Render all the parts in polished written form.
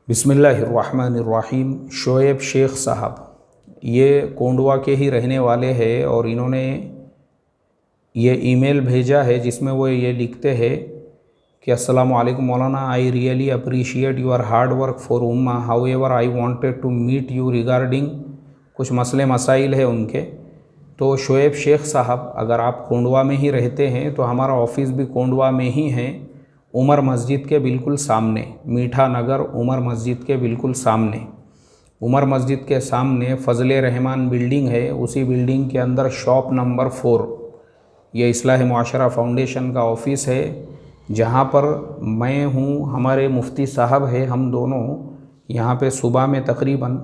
बिस्मिल्लाहिर्रहमानिर्रहीम। शोएब शेख साहब ये कोंडवा के ही रहने वाले हैं और इन्होंने ये ईमेल भेजा है जिसमें वो ये लिखते हैं कि अस्सलामु अलैकुम मौलाना, I really appreciate your hard work for उम्मा, however I wanted to meet you regarding कुछ मसले मसाइल है उनके। तो शोएब शेख साहब, अगर आप कोंडवा में ही रहते हैं तो हमारा ऑफिस भी कोंडवा में ही है, उमर मस्जिद के बिल्कुल सामने, मीठा नगर उमर मस्जिद के बिल्कुल सामने। उमर मस्जिद के सामने फजले रहमान बिल्डिंग है, उसी बिल्डिंग के अंदर शॉप नंबर 4 ये इस्लाह मुआशरा फाउंडेशन का ऑफिस है, जहाँ पर मैं हूँ, हमारे मुफ्ती साहब है, हम दोनों यहाँ पे सुबह में तकरीबन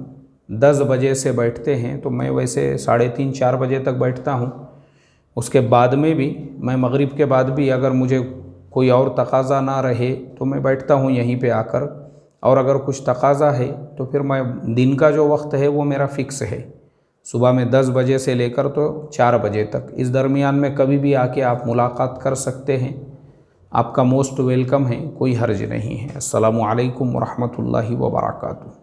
10 बजे से बैठते हैं। तो मैं वैसे 3:30-4 बजे तक बैठता हूँ। उसके बाद में भी मैं मगरिब के बाद भी अगर मुझे कोई और तकाज़ा ना रहे तो मैं बैठता हूँ यहीं पे आकर, और अगर कुछ तकाज़ा है तो फिर मैं दिन का जो वक्त है वो मेरा फ़िक्स है, सुबह में 10 बजे से लेकर तो 4 बजे तक। इस दरमियान में कभी भी आके आप मुलाकात कर सकते हैं, आपका मोस्ट वेलकम है, कोई हर्ज नहीं है। अस्सलामु अलैकुम वरहमतुल्लाहि वबरकातुहू।